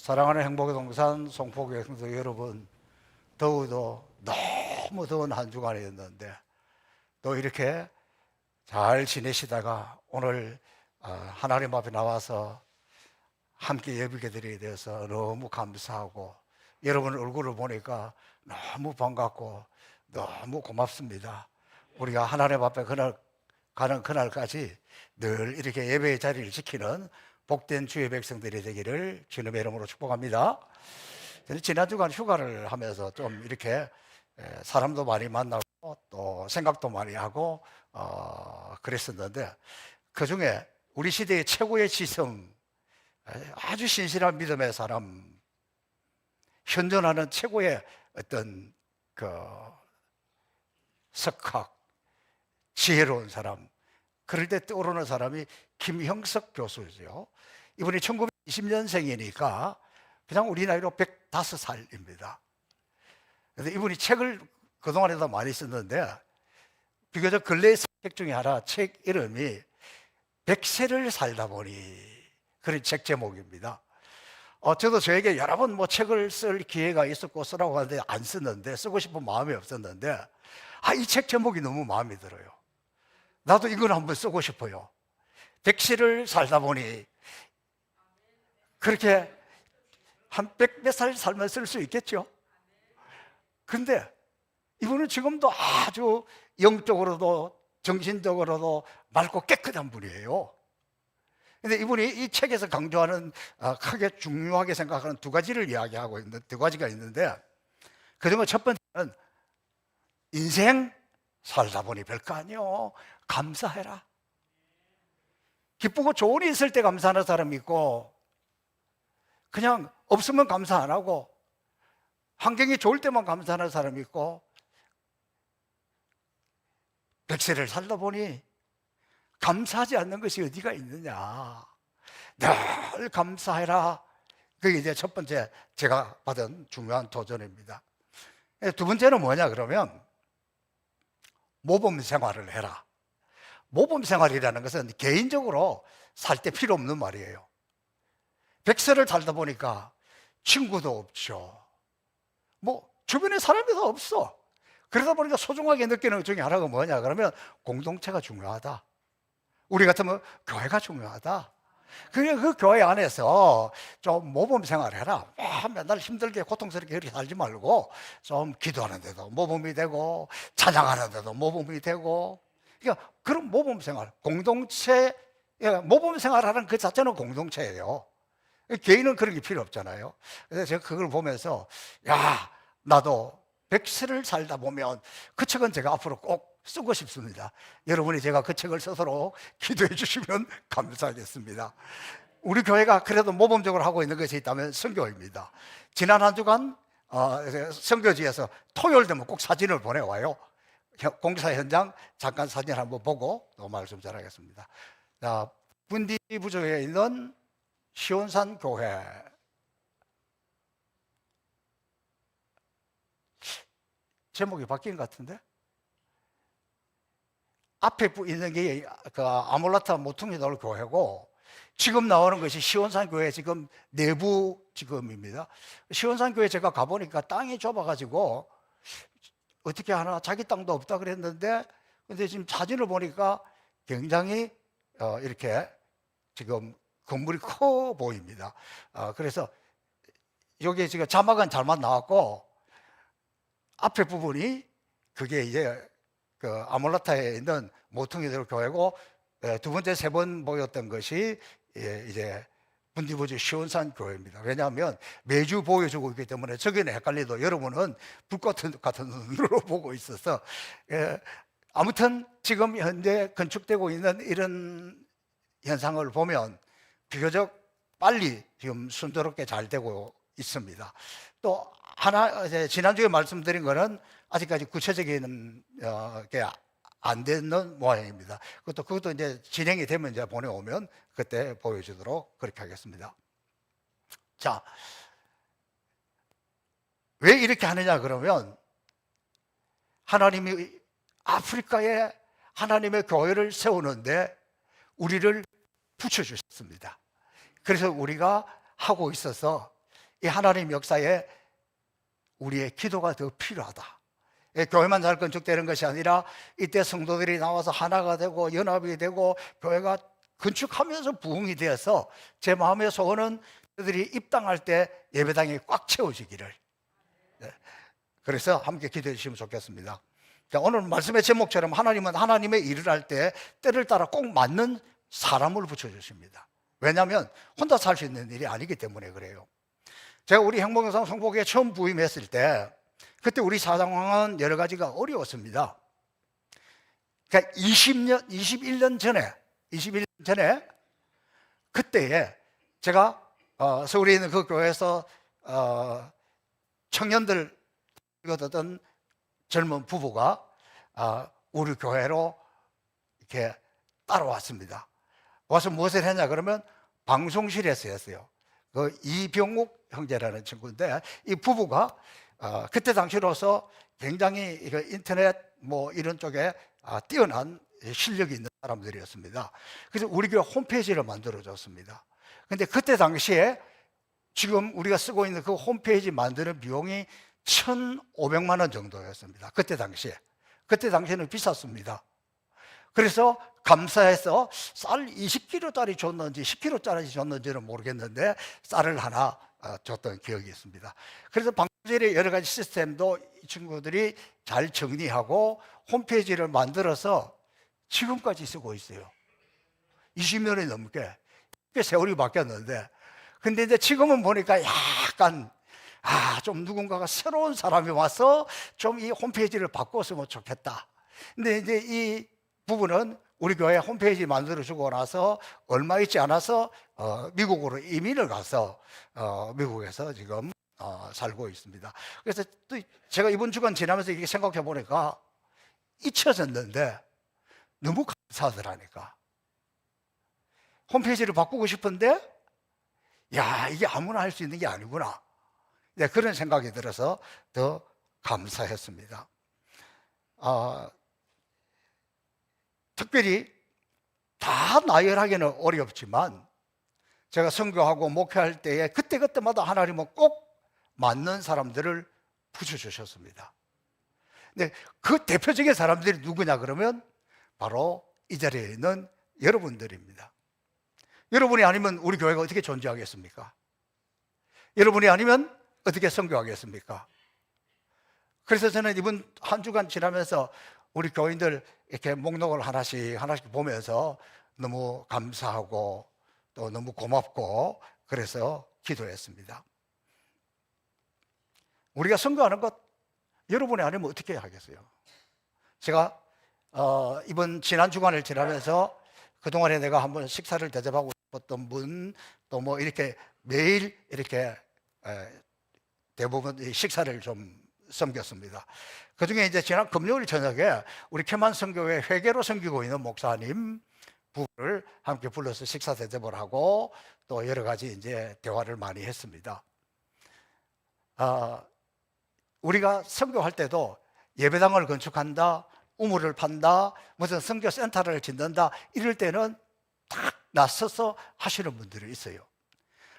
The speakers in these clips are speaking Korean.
사랑하는 행복의 동산 송포교회 성도 여러분, 더워도 너무 더운 한 주간이었는데 또 이렇게 잘 지내시다가 오늘 하나님 앞에 나와서 함께 예배게 드리게 되어서 너무 감사하고, 여러분 얼굴을 보니까 너무 반갑고 너무 고맙습니다. 우리가 하나님 앞에 가는 그날까지 늘 이렇게 예배의 자리를 지키는 복된 주의 백성들이 되기를 주님의 이름으로 축복합니다. 저는 지난 주간 휴가를 하면서 좀 이렇게 사람도 많이 만나고 또 생각도 많이 하고 그랬었는데, 그 중에 우리 시대의 최고의 지성, 아주 신실한 믿음의 사람, 현존하는 최고의 어떤 그 석학, 지혜로운 사람, 그럴 때 떠오르는 사람이 김형석 교수죠. 이분이 1920년생이니까 그냥 우리 나이로 105살입니다. 그런데 이분이 책을 그동안에도 많이 썼는데, 비교적 근래의 책 중에 하나, 책 이름이 100세를 살다 보니, 그런 책 제목입니다. 저도 저에게 여러 번 뭐 책을 쓸 기회가 있었고 쓰라고 하는데 안 썼는데, 쓰고 싶은 마음이 없었는데, 이 책 제목이 너무 마음에 들어요. 나도 이걸 한번 쓰고 싶어요. 100세를 살다 보니, 그렇게 한 100몇 살 살면 쓸 수 있겠죠. 그런데 이분은 지금도 아주 영적으로도 정신적으로도 맑고 깨끗한 분이에요. 그런데 이분이 이 책에서 강조하는 크게 중요하게 생각하는 두 가지를 이야기하고 있는 두 가지가 있는데, 그중에 첫 번째는 인생 살다 보니 별거 아니요, 감사해라. 기쁘고 좋은 일이 있을 때 감사하는 사람이 있고, 그냥 없으면 감사 안 하고 환경이 좋을 때만 감사하는 사람이 있고, 100세를 살다 보니 감사하지 않는 것이 어디가 있느냐, 늘 감사해라. 그게 이제 첫 번째 제가 받은 중요한 도전입니다. 두 번째는 뭐냐 그러면, 모범 생활을 해라. 모범 생활이라는 것은 개인적으로 살 때 필요 없는 말이에요. 100세를 살다 보니까 친구도 없죠. 뭐 주변에 사람이 다 없어. 그러다 보니까 소중하게 느끼는 것 중에 하나가 뭐냐 그러면, 공동체가 중요하다. 우리 같으면 교회가 중요하다. 그 교회 안에서 좀 모범 생활해라. 맨날 힘들게 고통스럽게 그렇게 살지 말고 좀 기도하는 데도 모범이 되고 찬양하는 데도 모범이 되고, 그러니까 그런 모범 생활, 공동체, 모범 생활하는 그 자체는 공동체예요. 개인은 그런 게 필요 없잖아요. 그래서 제가 그걸 보면서 나도 100세를 살다 보면, 그 책은 제가 앞으로 꼭 쓰고 싶습니다. 여러분이 제가 그 책을 쓰도록 기도해 주시면 감사하겠습니다. 우리 교회가 그래도 모범적으로 하고 있는 것이 있다면 선교입니다. 지난 한 주간 선교지에서 토요일 되면 꼭 사진을 보내와요. 공사 현장 잠깐 사진 한번 보고 또 말씀 전하겠습니다. 자, 분디 부족에 있는 시온산 교회, 제목이 바뀐 것 같은데, 앞에 있는 게 그 아몰라타 모퉁이 돌 교회고, 지금 나오는 것이 시온산 교회 지금 내부 지금입니다. 시온산 교회 제가 가보니까 땅이 좁아가지고 어떻게 하나, 자기 땅도 없다 그랬는데, 근데 지금 사진을 보니까 굉장히 이렇게 지금 건물이 커 보입니다. 그래서 여기 지금 자막은 잘만 나왔고, 앞에 부분이 그게 이제 그 아몰라타에 있는 모퉁이들 교회고, 두 번째 세 번 보였던 것이 이제 분디부지 시온산 교회입니다. 왜냐하면 매주 보여주고 있기 때문에 저기는 헷갈리도 여러분은 불꽃 같은 눈으로 보고 있어서, 아무튼 지금 현재 건축되고 있는 이런 현상을 보면 비교적 빨리 지금 순조롭게 잘 되고 있습니다. 또 하나, 지난주에 말씀드린 거는 아직까지 구체적인 게 안 되는 모양입니다. 그것도 이제 진행이 되면 이제 보내오면 그때 보여주도록 그렇게 하겠습니다. 자, 왜 이렇게 하느냐 그러면, 하나님이 아프리카에 하나님의 교회를 세우는데 우리를 붙여주셨습니다. 그래서 우리가 하고 있어서 이 하나님 역사에 우리의 기도가 더 필요하다. 교회만 잘 건축되는 것이 아니라 이때 성도들이 나와서 하나가 되고 연합이 되고 교회가 건축하면서 부흥이 되어서 제 마음의 소원은 그들이 입당할 때 예배당이 꽉 채워지기를. 그래서 함께 기도해 주시면 좋겠습니다. 자, 오늘 말씀의 제목처럼 하나님은 하나님의 일을 할 때 때를 따라 꼭 맞는 사람을 붙여주십니다. 왜냐하면 혼자 살 수 있는 일이 아니기 때문에 그래요. 제가 우리 행복영상 성폭에 처음 부임했을 때 그때 우리 사상황은 여러 가지가 어려웠습니다. 그러니까 21년 전에 그때에 제가 서울에 있는 그 교회에서 청년들 이거던 젊은 부부가 우리 교회로 이렇게 따라왔습니다. 와서 무엇을 했냐 그러면 방송실에서 했어요. 그 이병욱 형제라는 친구인데 이 부부가 그때 당시로서 굉장히 인터넷 뭐 이런 쪽에 뛰어난 실력이 있는 사람들이었습니다. 그래서 우리 교회 홈페이지를 만들어 줬습니다. 근데 그때 당시에 지금 우리가 쓰고 있는 그 홈페이지 만드는 비용이 1,500만 원 정도였습니다. 그때 당시에는 비쌌습니다. 그래서 감사해서 쌀 20kg짜리 줬는지 10kg짜리 줬는지는 모르겠는데 쌀을 하나 줬던 기억이 있습니다. 그래서 방송실의 여러 가지 시스템도 이 친구들이 잘 정리하고 홈페이지를 만들어서 지금까지 쓰고 있어요. 20년이 넘게. 꽤 세월이 바뀌었는데 근데 이제 지금은 보니까 약간 좀 누군가가 새로운 사람이 와서 좀 이 홈페이지를 바꿨으면 좋겠다. 근데 이제 이 부분은 우리 교회 홈페이지 만들어주고 나서 얼마 있지 않아서 미국으로 이민을 가서 미국에서 지금 살고 있습니다. 그래서 또 제가 이번 주간 지나면서 이렇게 생각해 보니까 잊혀졌는데 너무 감사하더라니까. 홈페이지를 바꾸고 싶은데 이게 아무나 할 수 있는 게 아니구나. 네, 그런 생각이 들어서 더 감사했습니다. 특별히 다 나열하기는 어렵지만 제가 선교하고 목회할 때에 그때마다 하나님은 꼭 맞는 사람들을 붙여주셨습니다. 근데 그 대표적인 사람들이 누구냐 그러면 바로 이 자리에 있는 여러분들입니다. 여러분이 아니면 우리 교회가 어떻게 존재하겠습니까? 여러분이 아니면 어떻게 선교하겠습니까? 그래서 저는 이번 한 주간 지나면서 우리 교인들 이렇게 목록을 하나씩 보면서 너무 감사하고 또 너무 고맙고 그래서 기도했습니다. 우리가 선교하는 것 여러분이 아니면 어떻게 하겠어요? 제가 이번 지난 주간을 지나면서 그동안에 내가 한번 식사를 대접하고 싶었던 분 또 뭐 이렇게 매일 이렇게 대부분 식사를 좀 섬겼습니다. 그중에 이제 지난 금요일 저녁에 우리 캐만 선교회 회계로 섬기고 있는 목사님 부부를 함께 불러서 식사 대접을 하고 또 여러 가지 이제 대화를 많이 했습니다. 우리가 선교할 때도 예배당을 건축한다, 우물을 판다, 무슨 선교 센터를 짓는다 이럴 때는 딱 나서서 하시는 분들이 있어요.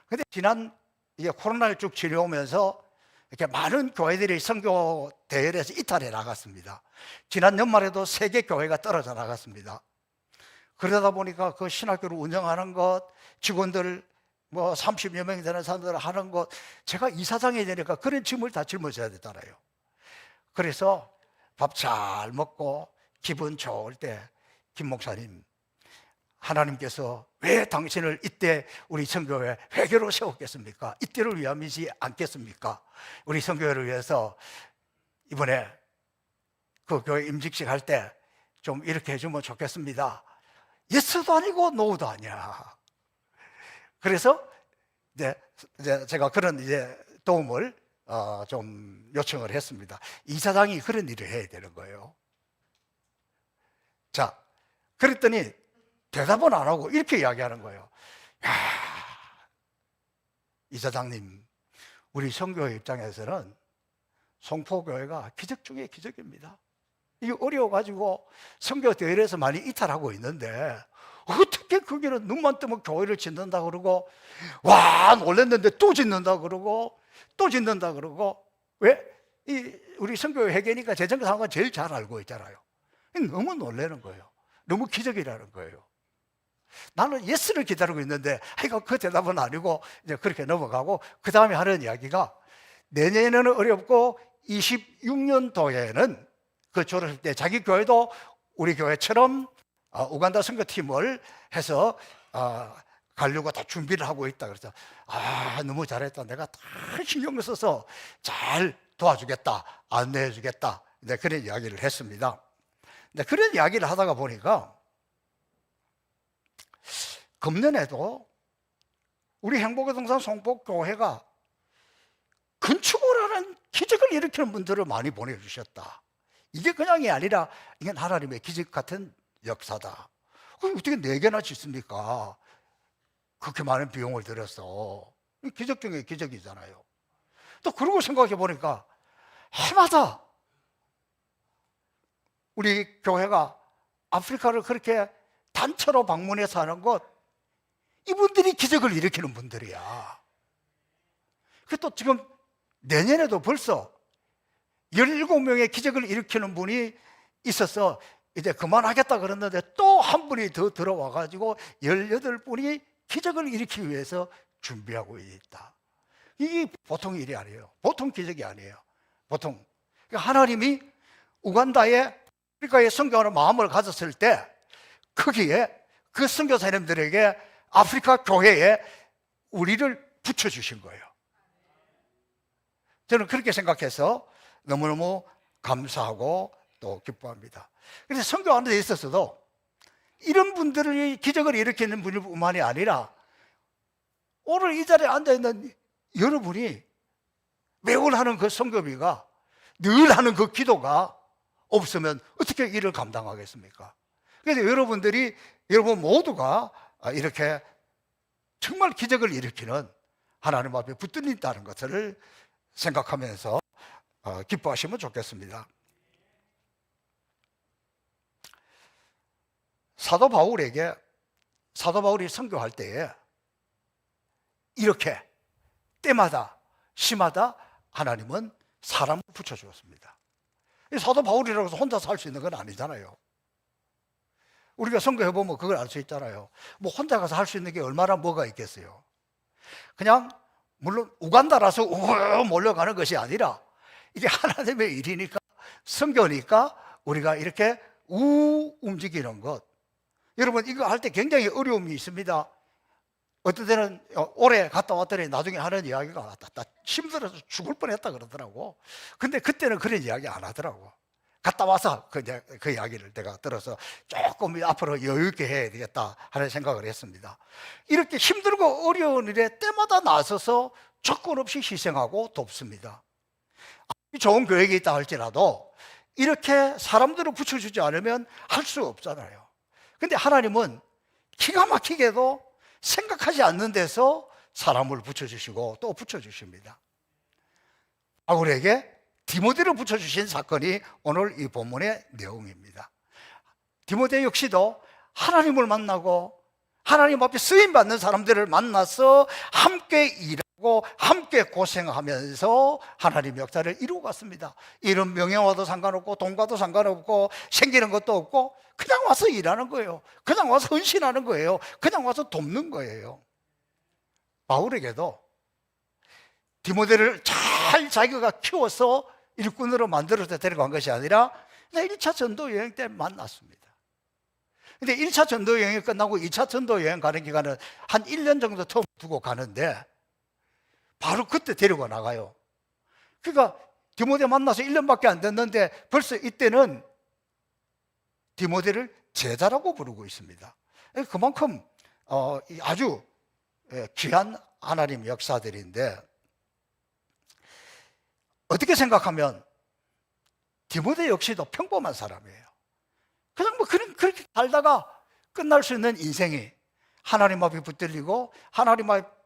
근데 지난 이제 코로나를 쭉 지내오면서 이렇게 많은 교회들이 선교 대회에서 이탈해 나갔습니다. 지난 연말에도 3개 교회가 떨어져 나갔습니다. 그러다 보니까 그 신학교를 운영하는 것, 직원들 뭐 30여 명이 되는 사람들 하는 것, 제가 이사장이 되니까 그런 짐을 다 짊어져야 되잖아요. 그래서 밥 잘 먹고 기분 좋을 때 김 목사님, 하나님께서 왜 당신을 이때 우리 선교회 회개로 세웠겠습니까? 이때를 위함이지 않겠습니까? 우리 선교회를 위해서 이번에 그 교회 임직식 할 때 좀 이렇게 해주면 좋겠습니다. 예스도 아니고 노도 아니야. 그래서 이제 제가 그런 이제 도움을 좀 요청을 했습니다. 이사장이 그런 일을 해야 되는 거예요. 자, 그랬더니 대답은 안 하고 이렇게 이야기하는 거예요. 이사장님, 우리 선교회 입장에서는 송포교회가 기적 중에 기적입니다. 이게 어려워가지고 선교 대회에서 많이 이탈하고 있는데 어떻게 어떻게 거기는 눈만 뜨면 교회를 짓는다 그러고, 와 놀랐는데 또 짓는다 그러고 또 짓는다 그러고. 왜? 우리 선교회 회계니까 재정과 상황을 제일 잘 알고 있잖아요. 너무 놀라는 거예요. 너무 기적이라는 거예요. 나는 예스를 기다리고 있는데 하여간 그 대답은 아니고 이제 그렇게 넘어가고, 그 다음에 하는 이야기가 내년에는 어렵고 26년도에는 그 졸업할 때 자기 교회도 우리 교회처럼 우간다 선교팀을 해서 가려고 다 준비를 하고 있다. 그래서 너무 잘했다. 내가 다 신경을 써서 잘 도와주겠다, 안내해 주겠다. 네, 그런 이야기를 했습니다. 네, 그런 이야기를 하다가 보니까 금년에도 우리 행복의 동산 송복교회가 건축을 하는 기적을 일으키는 분들을 많이 보내주셨다. 이게 그냥이 아니라 이게 하나님의 기적 같은 역사다. 어떻게 4개나 짓습니까? 그렇게 많은 비용을 들여서. 기적 중에 기적이잖아요. 또 그러고 생각해 보니까 해마다 우리 교회가 아프리카를 그렇게 단체로 방문해서 하는 것, 이분들이 기적을 일으키는 분들이야. 또 지금 내년에도 벌써 17명의 기적을 일으키는 분이 있어서 이제 그만하겠다 그랬는데 또 한 분이 더 들어와 가지고 18분이 기적을 일으키기 위해서 준비하고 있다. 이게 보통 일이 아니에요. 보통 기적이 아니에요. 보통. 하나님이 우간다에 아프리카에 선교하는 마음을 가졌을 때 거기에 그 선교사님들에게 아프리카 교회에 우리를 붙여주신 거예요. 저는 그렇게 생각해서 너무너무 감사하고 또 기뻐합니다. 그래서 선교하는 데 있어서도 이런 분들이 기적을 일으키는 분뿐만이 아니라 오늘 이 자리에 앉아있는 여러분이 매월 하는 그 선교비가, 늘 하는 그 기도가 없으면 어떻게 일을 감당하겠습니까? 그래서 여러분 모두가 이렇게 정말 기적을 일으키는 하나님 앞에 붙들린다는 것을 생각하면서 기뻐하시면 좋겠습니다. 사도 바울이 선교할 때에 이렇게 때마다 시마다 하나님은 사람을 붙여주었습니다. 사도 바울이라고 해서 혼자 살 수 있는 건 아니잖아요. 우리가 선교해보면 그걸 알 수 있잖아요. 뭐 혼자 가서 할 수 있는 게 얼마나 뭐가 있겠어요. 그냥 물론 우간다라서 몰려가는 것이 아니라 이게 하나님의 일이니까, 선교니까 우리가 이렇게 움직이는 것. 여러분, 이거 할 때 굉장히 어려움이 있습니다. 어떤 때는 오래 갔다 왔더니 나중에 하는 이야기가 나 힘들어서 죽을 뻔했다 그러더라고. 근데 그때는 그런 이야기 안 하더라고. 갔다 와서 그 이야기를 내가 들어서 조금 앞으로 여유 있게 해야 되겠다 하는 생각을 했습니다. 이렇게 힘들고 어려운 일에 때마다 나서서 조건 없이 희생하고 돕습니다. 좋은 교육이 있다 할지라도 이렇게 사람들을 붙여주지 않으면 할 수 없잖아요. 근데 하나님은 기가 막히게도 생각하지 않는 데서 사람을 붙여주시고 또 붙여주십니다. 바울에게 디모데를 붙여주신 사건이 오늘 이 본문의 내용입니다. 디모데 역시도 하나님을 만나고 하나님 앞에 쓰임받는 사람들을 만나서 함께 일하고 함께 고생하면서 하나님 역사를 이루어갔습니다. 이런 명예와도 상관없고 돈과도 상관없고 생기는 것도 없고 그냥 와서 일하는 거예요. 그냥 와서 헌신하는 거예요. 그냥 와서 돕는 거예요. 바울에게도 디모데를 잘 자기가 키워서 일꾼으로 만들어서 데려간 것이 아니라 1차 전도 여행 때 만났습니다. 근데 1차 전도 여행이 끝나고 2차 전도 여행 가는 기간은 한 1년 정도 텀 두고 가는데 바로 그때 데리고 나가요. 그러니까 디모데 만나서 1년밖에 안 됐는데 벌써 이때는 디모데를 제자라고 부르고 있습니다. 그만큼 아주 귀한 하나님 역사들인데, 어떻게 생각하면 디모데 역시도 평범한 사람이에요. 그냥 뭐 그렇게 살다가 끝날 수 있는 인생이 하나님 앞에 붙들리고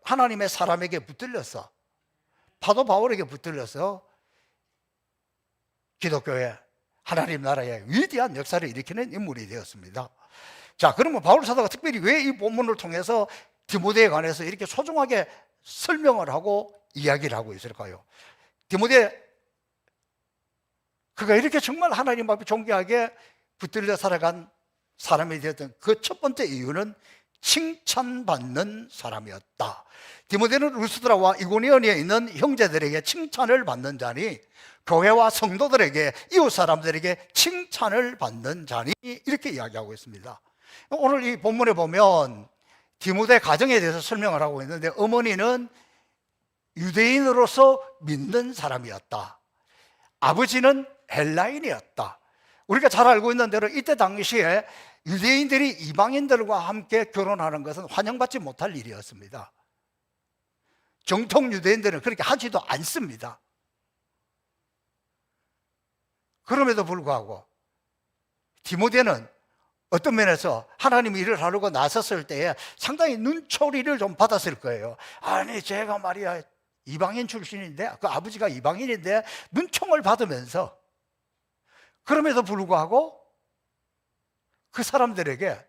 하나님의 사람에게 붙들려서, 사도 바울에게 붙들려서 기독교의 하나님 나라의 위대한 역사를 일으키는 인물이 되었습니다. 자, 그러면 바울 사도가 특별히 왜 이 본문을 통해서 디모데에 관해서 이렇게 소중하게 설명을 하고 이야기를 하고 있을까요? 디모데, 그가 이렇게 정말 하나님 앞에 존귀하게 붙들려 살아간 사람이 되었던 그 첫 번째 이유는 칭찬받는 사람이었다. 디모데는 루스드라와 이고니온에 있는 형제들에게 칭찬을 받는 자니, 교회와 성도들에게, 이웃 사람들에게 칭찬을 받는 자니, 이렇게 이야기하고 있습니다. 오늘 이 본문에 보면 디모데 가정에 대해서 설명을 하고 있는데, 어머니는 유대인으로서 믿는 사람이었다. 아버지는 헬라인이었다. 우리가 잘 알고 있는 대로 이때 당시에 유대인들이 이방인들과 함께 결혼하는 것은 환영받지 못할 일이었습니다. 정통 유대인들은 그렇게 하지도 않습니다. 그럼에도 불구하고 디모데는 어떤 면에서 하나님이 일을 하려고 나섰을 때에 상당히 눈초리를 좀 받았을 거예요. 아니, 제가 말이야 이방인 출신인데, 그 아버지가 이방인인데 눈총을 받으면서, 그럼에도 불구하고 그 사람들에게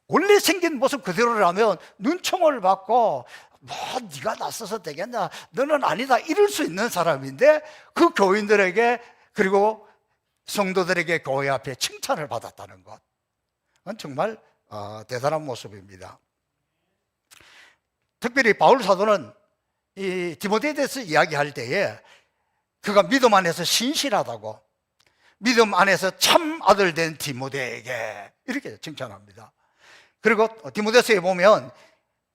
원래 생긴 모습 그대로라면 눈총을 받고 뭐 네가 낯서서 되겠냐, 너는 아니다, 이럴 수 있는 사람인데, 그 교인들에게 그리고 성도들에게 교회 앞에 칭찬을 받았다는 것, 그건 정말 대단한 모습입니다. 특별히 바울 사도는 이 디모데에 대해서 이야기할 때에 그가 믿음 안에서 신실하다고, 믿음 안에서 참 아들 된 디모데에게 이렇게 칭찬합니다. 그리고 디모데서에 보면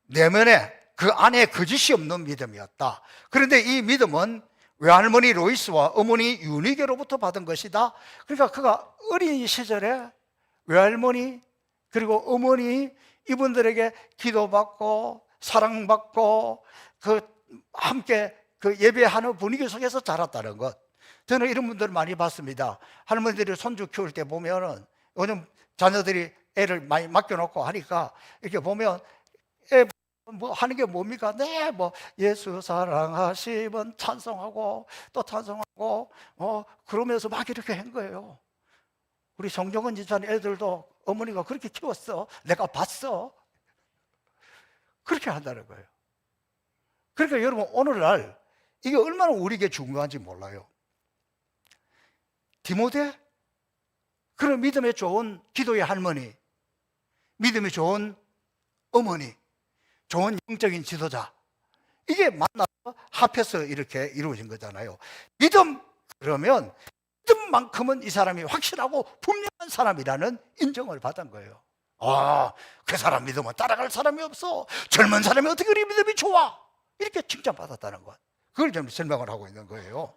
내면에 그 안에 거짓이 없는 믿음이었다. 그런데 이 믿음은 외할머니 로이스와 어머니 유니게로부터 받은 것이다. 그러니까 그가 어린 시절에 외할머니 그리고 어머니 이분들에게 기도받고 사랑받고 함께 예배하는 분위기 속에서 자랐다는 것. 저는 이런 분들을 많이 봤습니다. 할머니들이 손주 키울 때 보면은, 요즘 자녀들이 애를 많이 맡겨놓고 하니까 이렇게 보면 애 뭐 하는 게 뭡니까? 네, 뭐 예수 사랑하시면 찬송하고 또 찬송하고 그러면서 막 이렇게 한 거예요. 우리 정정은 집사님 애들도 어머니가 그렇게 키웠어, 내가 봤어, 그렇게 한다는 거예요. 그러니까 여러분, 오늘날 이게 얼마나 우리에게 중요한지 몰라요. 디모데, 그런 믿음에 좋은 기도의 할머니, 믿음이 좋은 어머니, 좋은 영적인 지도자, 이게 만나서 합해서 이렇게 이루어진 거잖아요. 믿음, 그러면 믿음만큼은 이 사람이 확실하고 분명한 사람이라는 인정을 받은 거예요. 그 사람 믿으면 따라갈 사람이 없어, 젊은 사람이 어떻게 그리 믿음이 좋아, 이렇게 칭찬받았다는 것, 그걸 좀 설명을 하고 있는 거예요.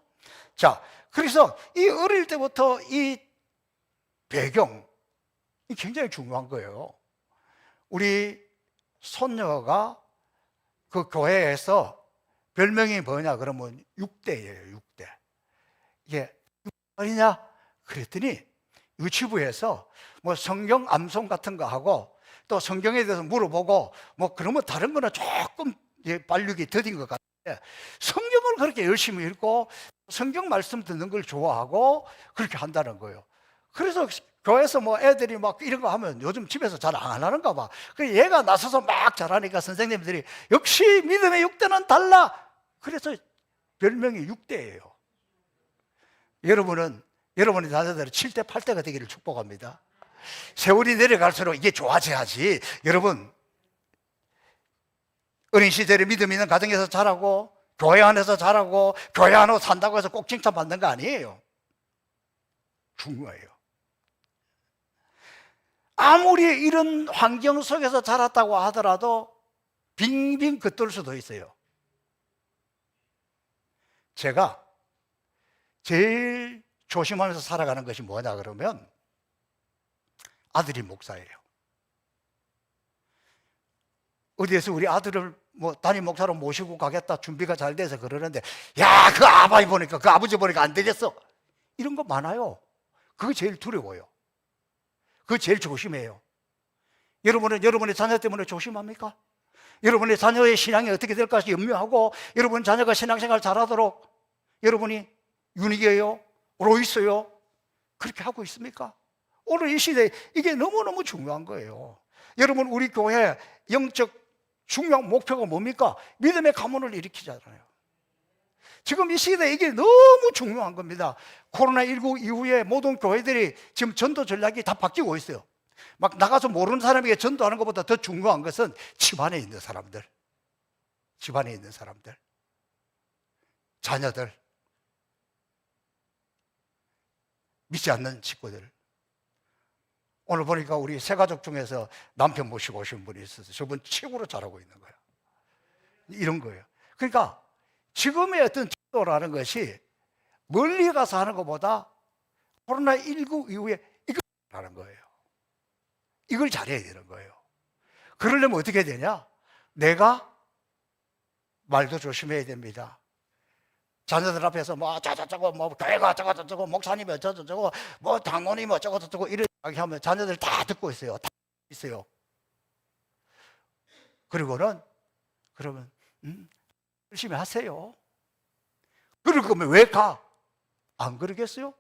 자, 그래서 이 어릴 때부터 이 배경이 굉장히 중요한 거예요. 우리 손녀가 그 교회에서 별명이 뭐냐 그러면 6대예요. 6대. 이게 아니냐 그랬더니 유치부에서 뭐 성경 암송 같은 거 하고 또 성경에 대해서 물어보고 뭐 그러면 다른 거는 조금 발육이 더딘 것 같은데, 성경을 그렇게 열심히 읽고 성경 말씀 듣는 걸 좋아하고 그렇게 한다는 거예요. 그래서 교회에서 뭐 애들이 막 이런 거 하면 요즘 집에서 잘 안 하는가 봐. 그래서 얘가 나서서 막 잘하니까 선생님들이 역시 믿음의 6대는 달라, 그래서 별명이 6대예요. 여러분은 여러분의 자녀들은 7대 8대가 되기를 축복합니다. 세월이 내려갈수록 이게 좋아져야지. 여러분, 어린 시절에 믿음 있는 가정에서 자라고 교회 안에서 자라고 교회 안으로 산다고 해서 꼭 칭찬받는 거 아니에요. 중요해요. 아무리 이런 환경 속에서 자랐다고 하더라도 빙빙 긋돌 수도 있어요. 제가 제일 조심하면서 살아가는 것이 뭐냐 그러면 아들이 목사예요. 어디에서 우리 아들을 뭐 담임 목사로 모시고 가겠다 준비가 잘 돼서 그러는데, 야, 그 아버지 보니까 그 아버지 보니까 안 되겠어, 이런 거 많아요. 그거 제일 두려워요. 그거 제일 조심해요. 여러분은 여러분의 자녀 때문에 조심합니까? 여러분의 자녀의 신앙이 어떻게 될까 염려하고 여러분 자녀가 신앙생활 잘하도록 여러분이 유니게요, 로이스요, 그렇게 하고 있습니까? 오늘 이 시대에 이게 너무너무 중요한 거예요. 여러분, 우리 교회 영적 중요한 목표가 뭡니까? 믿음의 가문을 일으키잖아요. 지금 이 시대에 이게 너무 중요한 겁니다. 코로나19 이후에 모든 교회들이 지금 전도 전략이 다 바뀌고 있어요. 막 나가서 모르는 사람에게 전도하는 것보다 더 중요한 것은 집안에 있는 사람들, 집안에 있는 사람들, 자녀들, 믿지 않는 친구들. 오늘 보니까 우리 세 가족 중에서 남편 모시고 오신 분이 있어서 저분 최고로 잘하고 있는 거예요. 이런 거예요. 그러니까 지금의 어떤 전도라는 것이 멀리 가서 하는 것보다 코로나19 이후에 이걸 하는 거예요. 이걸 잘해야 되는 거예요. 그러려면 어떻게 해야 되냐? 내가 말도 조심해야 됩니다. 자녀들 앞에서 뭐 저저저고 뭐 교회가 저거저고 목사님이 저저저고 뭐 장로님이 저거저고 이런 이야기 하면 자녀들 다 듣고 있어요. 다 있어요. 그리고는 그러면 열심히 하세요. 그럴 거면 왜 가? 안 그러겠어요?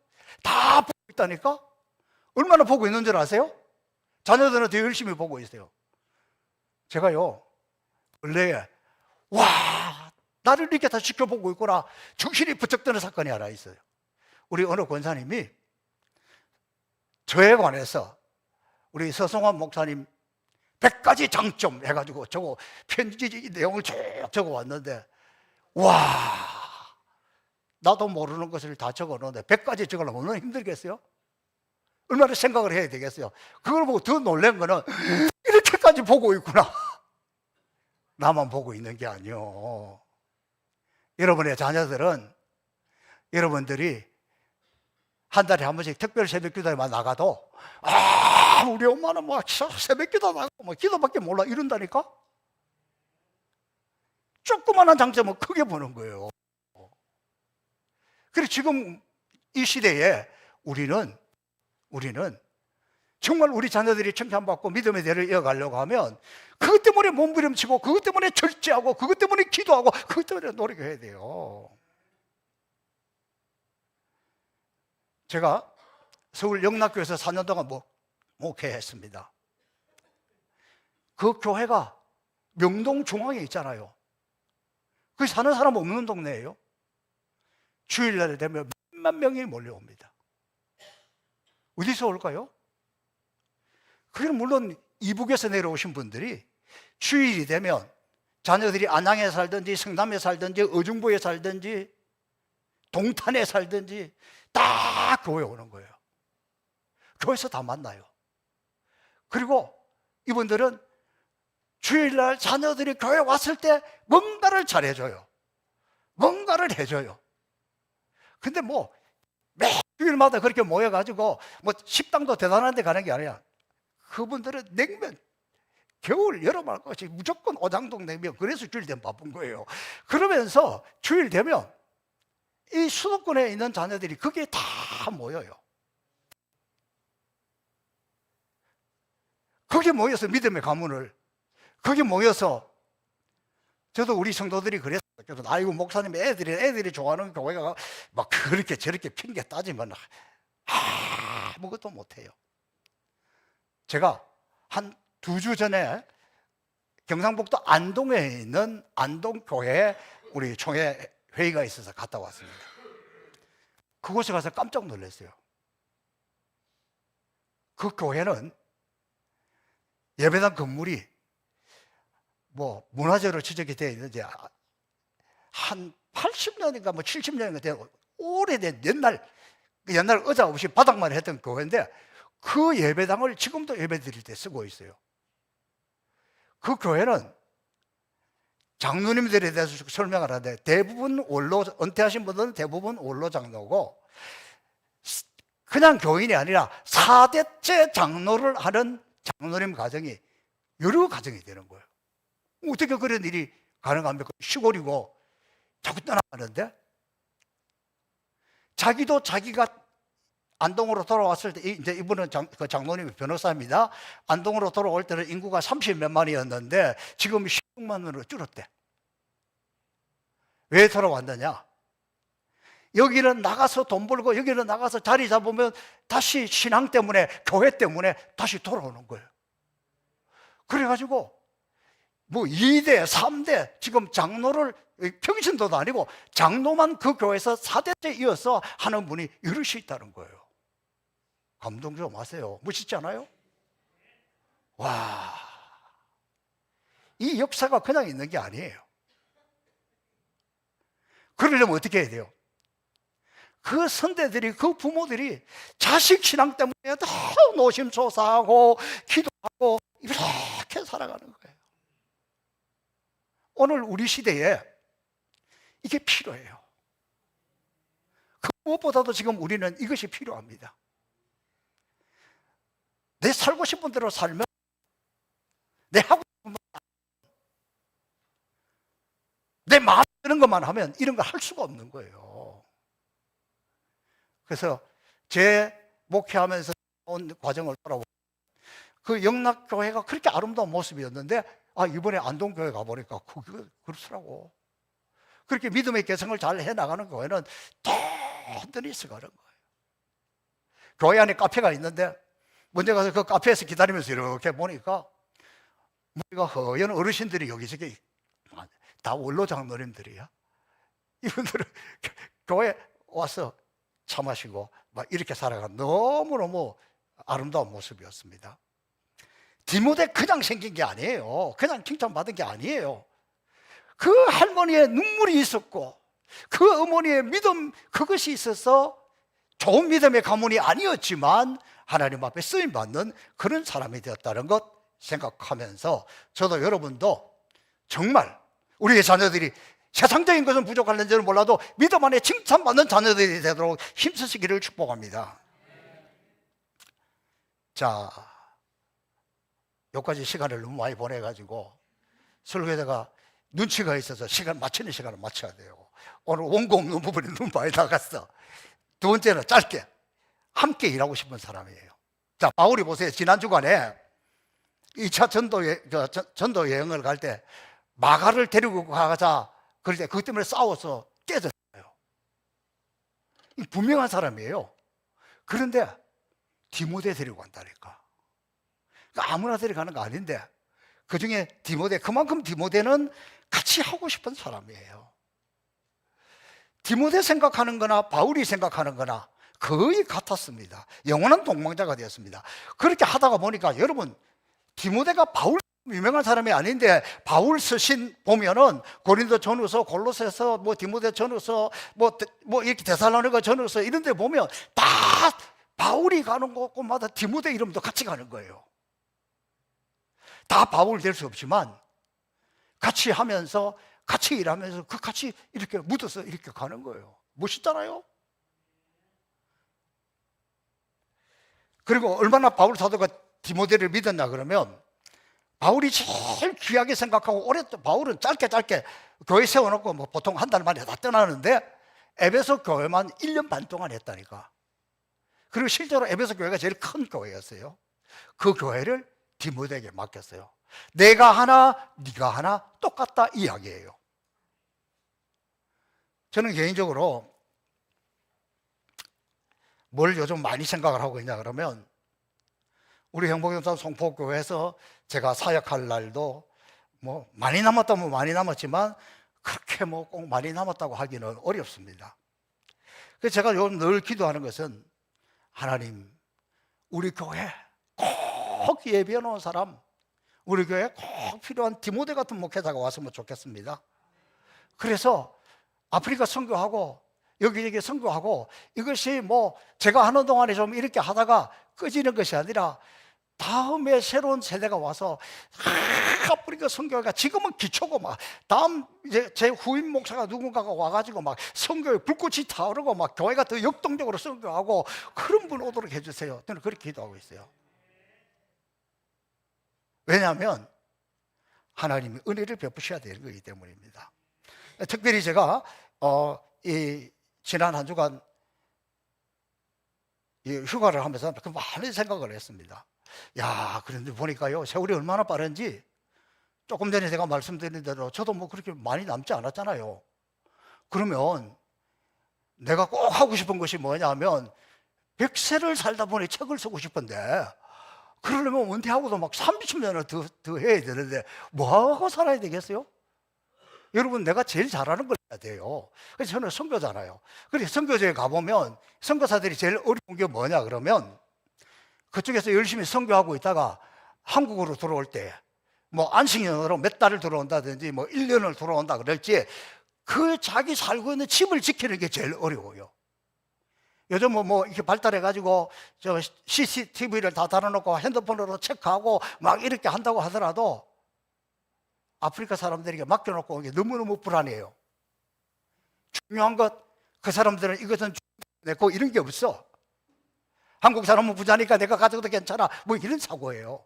다 보고 있다니까? 얼마나 보고 있는 줄 아세요? 자녀들은 더 열심히 보고 있어요. 제가요, 원래 와, 나를 이렇게 다 지켜보고 있구나, 정신이 부쩍 드는 사건이 하나 있어요. 우리 어느 권사님이 저에 관해서 우리 서성환 목사님 100가지 장점 해가지고 저거 편지 내용을 쭉 적어 왔는데, 와, 나도 모르는 것을 다 적어 놓는데 100가지 적으려면 얼마나 힘들겠어요? 얼마나 생각을 해야 되겠어요? 그걸 보고 더 놀란 거는 이렇게까지 보고 있구나. 나만 보고 있는 게 아니요. 여러분의 자녀들은 여러분들이 한 달에 한 번씩 특별 새벽기도에만 나가도 우리 엄마는 뭐 새벽기도 나가고 뭐 기도밖에 몰라 이런다니까? 조그만한 장점은 크게 보는 거예요. 그래서 지금 이 시대에 우리는 정말 우리 자녀들이 칭찬받고 믿음의 대를 이어가려고 하면 그것 때문에 몸부림치고 그것 때문에 절제하고 그것 때문에 기도하고 그것 때문에 노력해야 돼요. 제가 서울 영락교에서 4년 동안 목회했습니다. 그 교회가 명동 중앙에 있잖아요. 거기 사는 사람 없는 동네예요. 주일날에 되면 몇만 명이 몰려옵니다. 어디서 올까요? 그건 물론 이북에서 내려오신 분들이 주일이 되면 자녀들이 안양에 살든지 성남에 살든지 어중부에 살든지 동탄에 살든지 다 교회 오는 거예요. 교회에서 다 만나요. 그리고 이분들은 주일날 자녀들이 교회 왔을 때 뭔가를 잘해줘요. 뭔가를 해줘요. 근데 뭐 매주일마다 그렇게 모여가지고 뭐 식당도 대단한 데 가는 게 아니야. 그분들은 냉면, 겨울 여름 할 것이 무조건 오장동 냉면. 그래서 주일 되면 바쁜 거예요. 그러면서 주일 되면 이 수도권에 있는 자녀들이 거기에 다 모여요. 거기에 모여서 믿음의 가문을, 거기 모여서 저도 우리 성도들이 그랬어요. 아이고 목사님 애들이 좋아하는 교회가 막 그렇게 저렇게 핑계 따지면 아무것도 못해요. 제가 한 2주 전에 경상북도 안동에 있는 안동교회에 우리 총회 회의가 있어서 갔다 왔습니다. 그곳에 가서 깜짝 놀랐어요. 그 교회는 예배당 건물이 뭐 문화재로 지적이 되어 있는데 한 80년인가 뭐 70년인가 되고 오래된 옛날 의자 없이 바닥만 했던 교회인데 그 예배당을 지금도 예배 드릴 때 쓰고 있어요. 그 교회는 장로님들에 대해서 설명을 하는데 대부분 원로, 은퇴하신 분들은 대부분 원로 장로고 그냥 교인이 아니라 4대째 장로를 하는 장로님 가정이 여러 가정이 되는 거예요. 어떻게 그런 일이 가능합니까? 시골이고 자꾸 떠나가는데 자기도 자기가 안동으로 돌아왔을 때 이제 이분은 장로님이 변호사입니다. 안동으로 돌아올 때는 인구가 30몇만이었는데 지금 16만으로 줄었대. 왜 돌아왔느냐? 여기는 나가서 돈 벌고 여기는 나가서 자리 잡으면 다시 신앙 때문에, 교회 때문에 다시 돌아오는 거예요. 그래가지고 뭐 2대, 3대, 지금 장로를 평신도도 아니고 장로만 그 교회에서 4대째 이어서 하는 분이 이러시 있다는 거예요. 감동 좀 하세요. 멋있지 않아요? 와, 이 역사가 그냥 있는 게 아니에요. 그러려면 어떻게 해야 돼요? 그 선대들이, 그 부모들이 자식 신앙 때문에 너무 노심초사하고 기도하고 이렇게 살아가는 거예요. 오늘 우리 시대에 이게 필요해요. 그 무엇보다도 지금 우리는 이것이 필요합니다. 내 살고 싶은 대로 살면, 내 하고 싶은 말, 내 마음에 드는 것만 하면 이런 걸 할 수가 없는 거예요. 그래서 제 목회하면서 온 과정을 돌아보면 그 영락교회가 그렇게 아름다운 모습이었는데, 이번에 안동교회 가보니까 그렇더라고. 그렇게 믿음의 개성을 잘 해나가는 교회는 든든히 있어가는 거예요. 교회 안에 카페가 있는데 먼저 가서 그 카페에서 기다리면서 이렇게 보니까 우리가 허연 어르신들이 여기저기 다 원로 장로님들이야. 이분들은 교회 와서 차 마시고 막 이렇게 살아가는 너무너무 아름다운 모습이었습니다. 디모데 그냥 생긴 게 아니에요. 그냥 칭찬받은 게 아니에요. 그 할머니의 눈물이 있었고 그 어머니의 믿음, 그것이 있어서 좋은 믿음의 가문이 아니었지만 하나님 앞에 쓰임받는 그런 사람이 되었다는 것 생각하면서, 저도 여러분도 정말 우리의 자녀들이 세상적인 것은 부족할는지는 몰라도 믿음 안에 칭찬받는 자녀들이 되도록 힘쓰시기를 축복합니다. 자, 여기까지 시간을 너무 많이 보내가지고 설교자가 눈치가 있어서 맞추는 시간을 맞춰야 돼요. 오늘 원고 없는 부분이 너무 많이 나갔어. 두 번째는 짧게, 함께 일하고 싶은 사람이에요. 자, 바울이 보세요. 지난 주간에 2차 전도 여행을 갈 때 마가를 데리고 가자 그럴 때 그것 때문에 싸워서 깨졌어요. 분명한 사람이에요. 그런데 디모데 데리고 간다니까. 아무나 데려가는 거 아닌데 그 중에 디모데, 그만큼 디모데는 같이 하고 싶은 사람이에요. 디모데 생각하는 거나 바울이 생각하는 거나 거의 같았습니다. 영원한 동망자가 되었습니다. 그렇게 하다가 보니까 여러분, 디모데가 바울 유명한 사람이 아닌데 바울 서신 보면은 고린도 전후서, 골로새서, 디모데 전후서, 이렇게 데살로니가 전후서 이런 데 보면 다 바울이 가는 곳마다 디모데 이름도 같이 가는 거예요. 다 바울 될 수 없지만 같이 하면서, 같이 일하면서 같이 이렇게 묻어서 이렇게 가는 거예요. 멋있잖아요. 그리고 얼마나 바울 사도가 디모데를 믿었나 그러면, 바울이 제일 귀하게 생각하고 바울은 짧게 교회 세워놓고 보통 한 달 만에 다 떠나는데 에베소 교회만 1년 반 동안 했다니까. 그리고 실제로 에베소 교회가 제일 큰 교회였어요. 그 교회를 디모데에게 맡겼어요. 내가 하나 네가 하나 똑같다 이야기예요. 저는 개인적으로 뭘 요즘 많이 생각을 하고 있냐 그러면, 우리 행복영산 송포교회에서 제가 사역할 날도 많이 남았다면 많이 남았지만 그렇게 꼭 많이 남았다고 하기는 어렵습니다. 그래서 제가 요즘 늘 기도하는 것은, 하나님, 우리 교회 꼭 예비해 놓은 사람, 우리 교회에 꼭 필요한 디모데 같은 목회자가 왔으면 좋겠습니다. 그래서 아프리카 선교하고 여기저기 선교하고, 이것이 제가 하는 동안에 좀 이렇게 하다가 꺼지는 것이 아니라 다음에 새로운 세대가 와서 아프리카 선교가 지금은 기초고 다음 이제 제 후임 목사가 누군가가 와가지고 선교에 불꽃이 타오르고 교회가 더 역동적으로 선교하고 그런 분 오도록 해주세요. 저는 그렇게 기도하고 있어요. 왜냐하면 하나님이 은혜를 베푸셔야 되는 거기 때문입니다. 특별히 제가 지난 한 주간 휴가를 하면서 많은 생각을 했습니다. 그런데 보니까요, 세월이 얼마나 빠른지, 조금 전에 제가 말씀드린 대로 저도 그렇게 많이 남지 않았잖아요. 그러면 내가 꼭 하고 싶은 것이 뭐냐면 100세를 살다 보니 책을 쓰고 싶은데 그러려면 은퇴하고도 막 30년을 더 해야 되는데 뭐하고 살아야 되겠어요? 여러분, 내가 제일 잘하는 걸 해야 돼요. 그래서 저는 선교잖아요. 그래서 선교제에 가보면 선교사들이 제일 어려운 게 뭐냐 그러면 그쪽에서 열심히 선교하고 있다가 한국으로 들어올 때 뭐 안식년으로 몇 달을 들어온다든지 뭐 1년을 들어온다 그럴지 그 자기 살고 있는 집을 지키는 게 제일 어려워요. 요즘 뭐 이렇게 발달해가지고 저 CCTV를 다 달아놓고 핸드폰으로 체크하고 막 이렇게 한다고 하더라도 아프리카 사람들에게 맡겨놓고 이게 너무너무 불안해요. 중요한 것, 그 사람들은 이것은 내고 이런 게 없어. 한국 사람은 부자니까 내가 가져도 괜찮아. 뭐 이런 사고예요.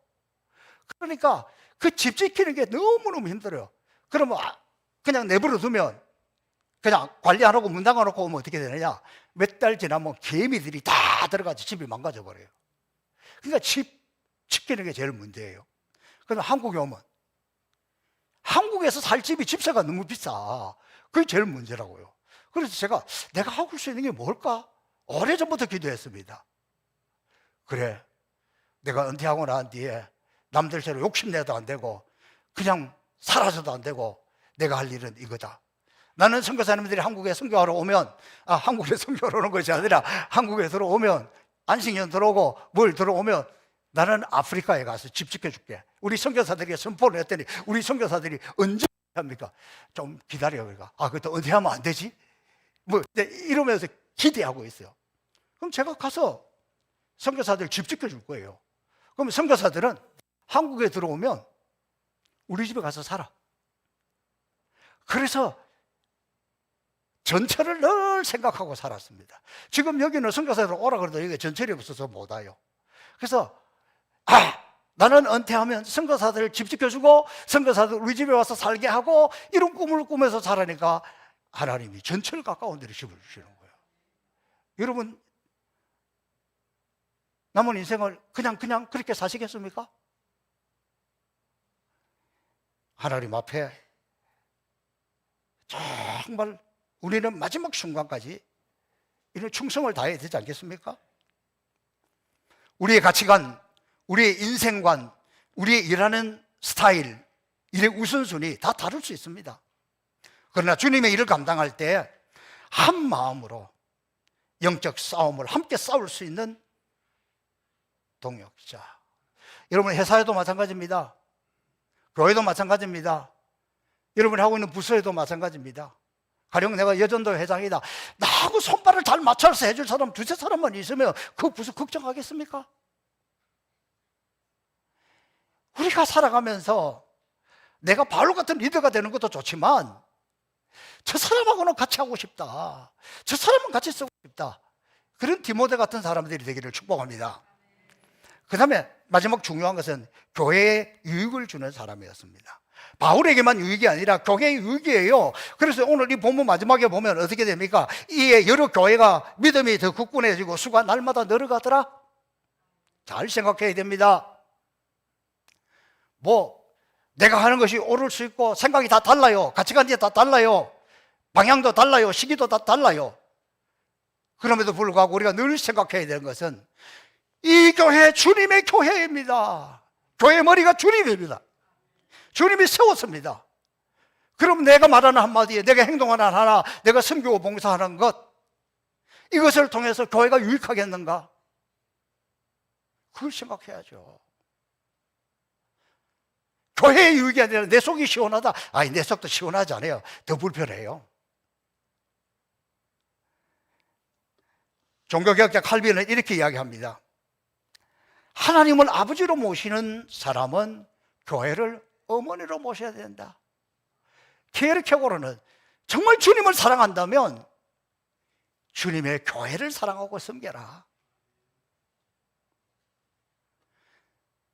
그러니까 그 집 지키는 게 너무너무 힘들어요. 그러면 그냥 내버려 두면 그냥 관리 안 하고 문 닫아놓고 오면 어떻게 되느냐? 몇 달 지나면 개미들이 다 들어가서 집이 망가져 버려요. 그러니까 집 지키는 게 제일 문제예요. 그래서 한국에 오면 한국에서 살 집이 집세가 너무 비싸. 그게 제일 문제라고요. 그래서 내가 하고 수 있는 게 뭘까? 오래전부터 기도했습니다. 그래, 내가 은퇴하고 난 뒤에 남들처럼 욕심내도 안 되고 그냥 살아서도 안 되고 내가 할 일은 이거다. 나는 선교사님들이 한국에 선교하러 오면 한국에 선교하러 오는 것이 아니라 한국에 들어오면 안식년 들어오고 뭘 들어오면 나는 아프리카에 가서 집 지켜줄게. 우리 선교사들에게 선포를 했더니 우리 선교사들이 언제 합니까? 좀 기다려. 그러니까 그것도 은퇴하면 안 되지? 뭐 이러면서 기대하고 있어요. 그럼 제가 가서 선교사들 집 지켜줄 거예요. 그럼 선교사들은 한국에 들어오면 우리 집에 가서 살아. 그래서 전철을 늘 생각하고 살았습니다. 지금 여기는 선교사들 오라 그래도 여기 전철이 없어서 못 와요. 그래서 나는 은퇴하면 선교사들 집 지켜주고 선교사들 우리 집에 와서 살게 하고 이런 꿈을 꾸면서 살아니까 하나님이 전철 가까운 데로 집을 주시는 거예요. 여러분, 남은 인생을 그냥 그렇게 사시겠습니까? 하나님 앞에 정말 우리는 마지막 순간까지 이런 충성을 다해야 되지 않겠습니까? 우리의 가치관, 우리의 인생관, 우리의 일하는 스타일, 일의 우선순위 다 다를 수 있습니다. 그러나 주님의 일을 감당할 때 한 마음으로 영적 싸움을 함께 싸울 수 있는 동역자. 여러분, 회사에도 마찬가지입니다. 교회도 마찬가지입니다. 여러분이 하고 있는 부서에도 마찬가지입니다. 가령 내가 여전도 회장이다. 나하고 손발을 잘 맞춰서 해줄 사람 두세 사람만 있으면 그 부서 걱정하겠습니까? 우리가 살아가면서 내가 바울 같은 리더가 되는 것도 좋지만 저 사람하고는 같이 하고 싶다. 저 사람은 같이 쓰고 싶다. 그런 디모데 같은 사람들이 되기를 축복합니다. 그 다음에 마지막 중요한 것은 교회에 유익을 주는 사람이었습니다. 바울에게만 유익이 아니라 교회의 유익이에요. 그래서 오늘 이 본문 마지막에 보면 어떻게 됩니까? 이에 여러 교회가 믿음이 더 굳건해지고 수가 날마다 늘어가더라. 잘 생각해야 됩니다. 내가 하는 것이 옳을 수 있고 생각이 다 달라요. 가치관이 다 달라요. 방향도 달라요. 시기도 다 달라요. 그럼에도 불구하고 우리가 늘 생각해야 되는 것은 이 교회 주님의 교회입니다. 교회 머리가 주님입니다. 주님이 세웠습니다. 그럼 내가 말하는 한마디에, 내가 행동하는 하나, 내가 선교와 봉사하는 것, 이것을 통해서 교회가 유익하겠는가? 그걸 생각해야죠. 교회의 유익이 아니라 내 속이 시원하다. 내 속도 시원하지 않아요. 더 불편해요. 종교개혁자 칼빈은 이렇게 이야기합니다. 하나님을 아버지로 모시는 사람은 교회를 어머니로 모셔야 된다. 케르케고르는 정말 주님을 사랑한다면 주님의 교회를 사랑하고 섬겨라.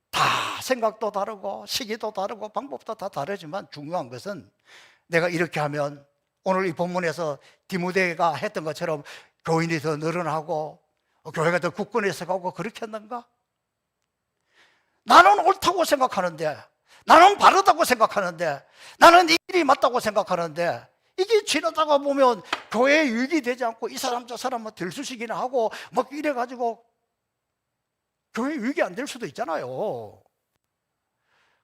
다 생각도 다르고 시기도 다르고 방법도 다 다르지만 중요한 것은 내가 이렇게 하면 오늘 이 본문에서 디모데가 했던 것처럼 교인이 더 늘어나고 교회가 더 굳건해서 가고 그렇게 했는가? 나는 옳다고 생각하는데, 나는 바르다고 생각하는데, 나는 이 일이 맞다고 생각하는데 이게 지나다가 보면 교회에 유익이 되지 않고 이 사람 저 사람 뭐 들쑤시기나 하고 막 이래가지고 교회 유익이 안 될 수도 있잖아요.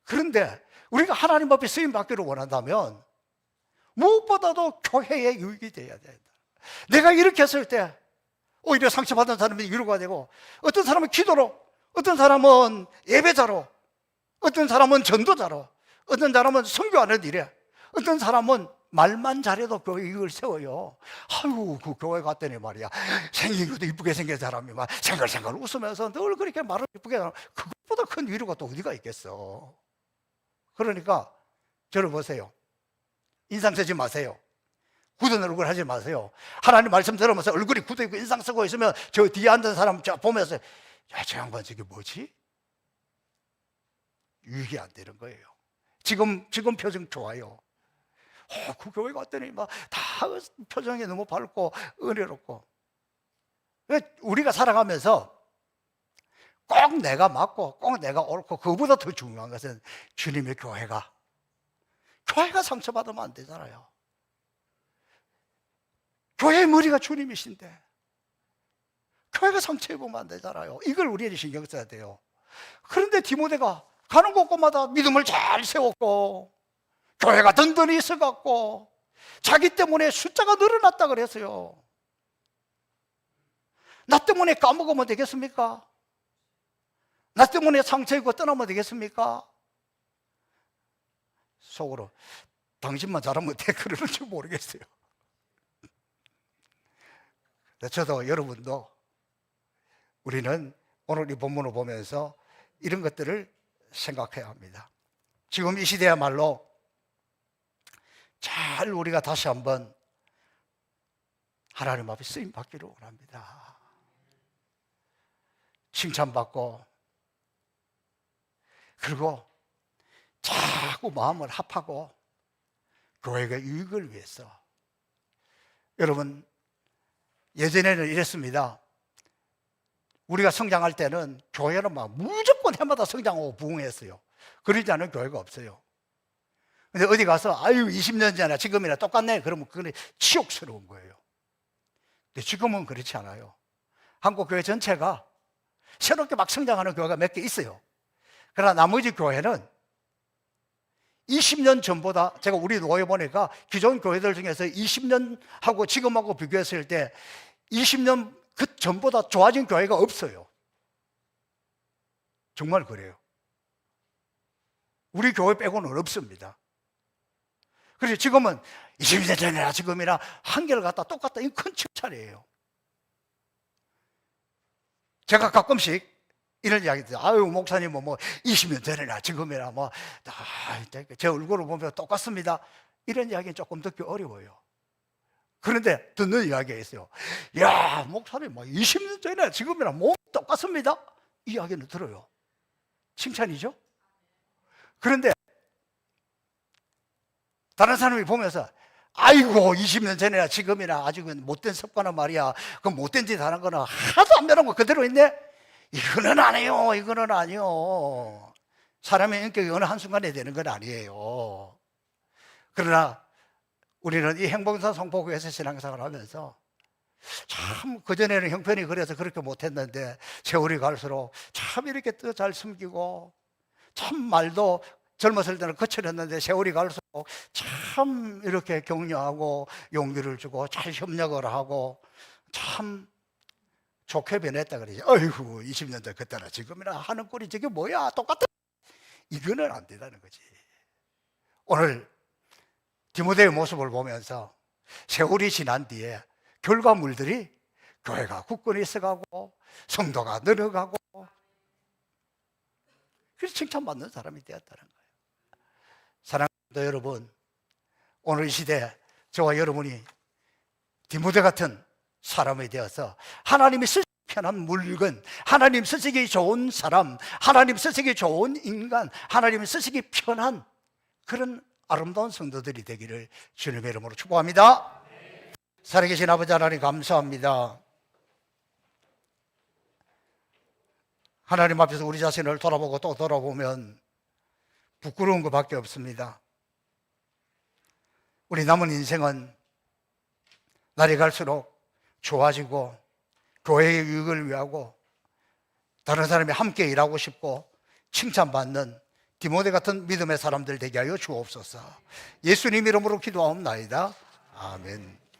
그런데 우리가 하나님 앞에 쓰임 받기를 원한다면 무엇보다도 교회에 유익이 돼야 된다. 내가 이렇게 했을 때 오히려 상처받은 사람이 위로가 되고, 어떤 사람은 기도로, 어떤 사람은 예배자로, 어떤 사람은 전도자로, 어떤 사람은 선교하는 일에, 어떤 사람은 말만 잘해도 교회 이익을 세워요. 아유, 그 교회 갔더니 말이야, 생긴 것도 이쁘게 생긴 사람이 막 생글생글 웃으면서 늘 그렇게 말을 이쁘게 하는, 그것보다 큰 위로가 또 어디가 있겠어. 그러니까 저를 보세요. 인상 쓰지 마세요. 굳은 얼굴 하지 마세요. 하나님 말씀 들으면서 얼굴이 굳어있고 인상 쓰고 있으면 저 뒤에 앉은 사람 보면서, 야, 저 양반 저게 뭐지? 유익이 안 되는 거예요. 지금 표정 좋아요. 그 교회 갔더니 막 다 표정이 너무 밝고 은혜롭고. 우리가 살아가면서 꼭 내가 맞고 꼭 내가 옳고, 그거보다 더 중요한 것은 주님의 교회가 상처받으면 안 되잖아요. 교회의 머리가 주님이신데 교회가 상처 입으면 안 되잖아요. 이걸 우리에게 신경 써야 돼요. 그런데 디모데가 가는 곳곳마다 믿음을 잘 세웠고 교회가 든든히 있어갖고 자기 때문에 숫자가 늘어났다 그랬어요. 나 때문에 까먹으면 되겠습니까? 나 때문에 상처 입고 떠나면 되겠습니까? 속으로 당신만 잘하면 돼 그러는지 모르겠어요. 저도 여러분도 우리는 오늘 이 본문을 보면서 이런 것들을 생각해야 합니다. 지금 이 시대야말로 잘 우리가 다시 한번 하나님 앞에 쓰임 받기를 원합니다. 칭찬받고, 그리고 자꾸 마음을 합하고 교회의 유익을 위해서. 여러분, 예전에는 이랬습니다. 우리가 성장할 때는 교회는 막 무조건 해마다 성장하고 부흥했어요. 그러지 않은 교회가 없어요. 근데 어디 가서 아유 20년 전이나 지금이나 똑같네 그러면 그건 치욕스러운 거예요. 근데 지금은 그렇지 않아요. 한국 교회 전체가 새롭게 막 성장하는 교회가 몇 개 있어요. 그러나 나머지 교회는 20년 전보다, 제가 우리 노예 보니까 기존 교회들 중에서 20년하고 지금하고 비교했을 때 20년 그 전보다 좋아진 교회가 없어요. 정말 그래요. 우리 교회 빼고는 없습니다. 그래서 지금은 20년 전이나 지금이나 한결 같다 똑같다, 이건 큰 칭찬이에요. 제가 가끔씩 이런 이야기 들어요. 아유, 목사님은 뭐 20년 전이나 지금이나 뭐 제 얼굴을 보면 똑같습니다. 이런 이야기는 조금 듣기 어려워요. 그런데 듣는 이야기가 있어요. 야, 목사님 뭐 20년 전이나 지금이나 뭐 똑같습니다. 이 이야기는 들어요. 칭찬이죠? 그런데 다른 사람이 보면서 아이고 20년 전이나 지금이나 아직은 못된 습관은 말이야, 그 못된 짓 하는 거는 하나도 안 변한 거 그대로 있네. 이거는 아니에요. 이거는 아니요. 사람의 인격이 어느 한순간에 되는 건 아니에요. 그러나 우리는 이 행복사 성포교회에서 신앙생활을 하면서 참 그전에는 형편이 그래서 그렇게 못했는데 세월이 갈수록 참 이렇게 또 잘 숨기고, 참 말도 젊었을 때는 거칠었는데 세월이 갈수록 참 이렇게 격려하고 용기를 주고 잘 협력을 하고 참 좋게 변했다 그러죠. 어이구 20년 전 그때나 지금이나 하는 꼴이 저게 뭐야 똑같아. 이거는 안 된다는 거지. 오늘 디모데의 모습을 보면서 세월이 지난 뒤에 결과물들이 교회가 굳건히 있어가고 성도가 늘어가고, 그래서 칭찬받는 사람이 되었다는 거예요. 사랑하는 여러분, 오늘 이 시대에 저와 여러분이 디모데 같은 사람이 되어서 하나님이 쓰시기 편한 물건, 하나님 쓰시기 좋은 사람, 하나님 쓰시기 좋은 인간, 하나님 쓰시기 편한 그런 아름다운 성도들이 되기를 주님의 이름으로 축복합니다. 살아계신 아버지 하나님 감사합니다. 하나님 앞에서 우리 자신을 돌아보고 또 돌아보면 부끄러운 것밖에 없습니다. 우리 남은 인생은 날이 갈수록 좋아지고 교회의 유익을 위하고 다른 사람이 함께 일하고 싶고 칭찬받는 디모데 같은 믿음의 사람들 되게 하여 주옵소서. 예수님 이름으로 기도하옵나이다. 아멘.